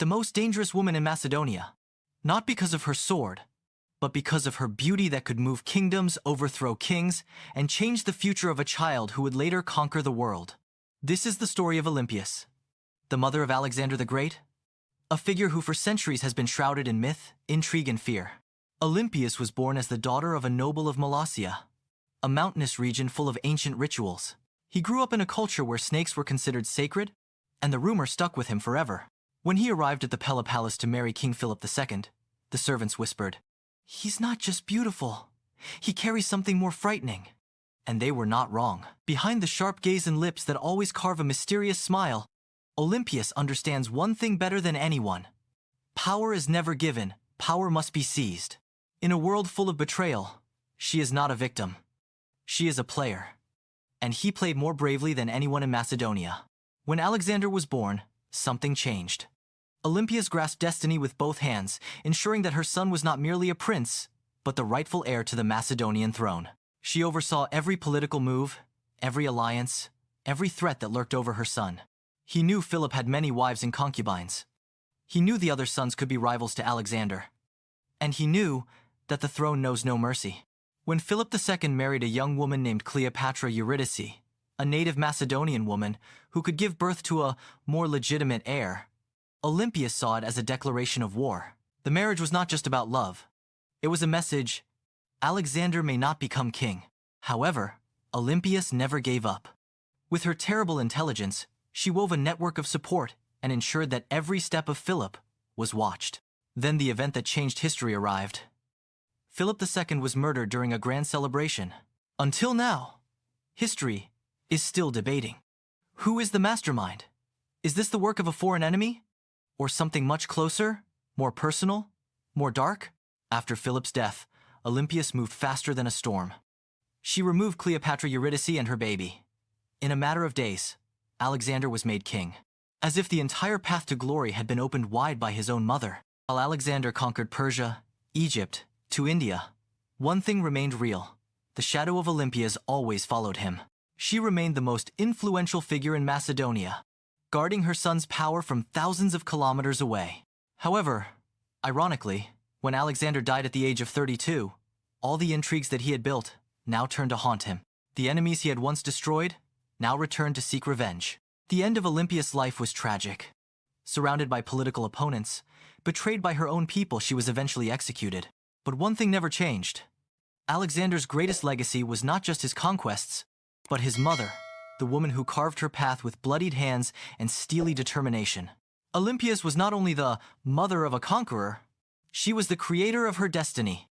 the most dangerous woman in Macedonia, not because of her sword, but because of her beauty that could move kingdoms, overthrow kings, and change the future of a child who would later conquer the world. This is the story of Olympias, the mother of Alexander the Great, a figure who for centuries has been shrouded in myth, intrigue, and fear. Olympias was born as the daughter of a noble of Molossia, a mountainous region full of ancient rituals. He grew up in a culture where snakes were considered sacred, and the rumor stuck with him forever. When he arrived at the Pella Palace to marry King Philip II, the servants whispered, "He's not just beautiful, he carries something more frightening." And they were not wrong. Behind the sharp gaze and lips that always carve a mysterious smile, Olympias understands one thing better than anyone. Power is never given, power must be seized. In a world full of betrayal, she is not a victim. She is a player. And he played more bravely than anyone in Macedonia. When Alexander was born, something changed. Olympias grasped destiny with both hands, ensuring that her son was not merely a prince, but the rightful heir to the Macedonian throne. She oversaw every political move, every alliance, every threat that lurked over her son. He knew Philip had many wives and concubines. He knew the other sons could be rivals to Alexander. And he knew that the throne knows no mercy. When Philip II married a young woman named Cleopatra Eurydice, a native Macedonian woman who could give birth to a more legitimate heir, Olympias saw it as a declaration of war. The marriage was not just about love. It was a message: Alexander may not become king. However, Olympias never gave up. With her terrible intelligence, she wove a network of support and ensured that every step of Philip was watched. Then the event that changed history arrived. Philip II was murdered during a grand celebration. Until now, history is still debating. Who is the mastermind? Is this the work of a foreign enemy? Or something much closer, more personal, more dark? After Philip's death, Olympias moved faster than a storm. She removed Cleopatra Eurydice and her baby. In a matter of days, Alexander was made king, as if the entire path to glory had been opened wide by his own mother. While Alexander conquered Persia, Egypt, to India, one thing remained real: the shadow of Olympias always followed him. She remained the most influential figure in Macedonia, guarding her son's power from thousands of kilometers away. However, ironically, when Alexander died at the age of 32, all the intrigues that he had built now turned to haunt him. The enemies he had once destroyed now returned to seek revenge. The end of Olympias' life was tragic. Surrounded by political opponents, betrayed by her own people, she was eventually executed. But one thing never changed. Alexander's greatest legacy was not just his conquests, but his mother, the woman who carved her path with bloodied hands and steely determination. Olympias was not only the mother of a conqueror, she was the creator of her destiny.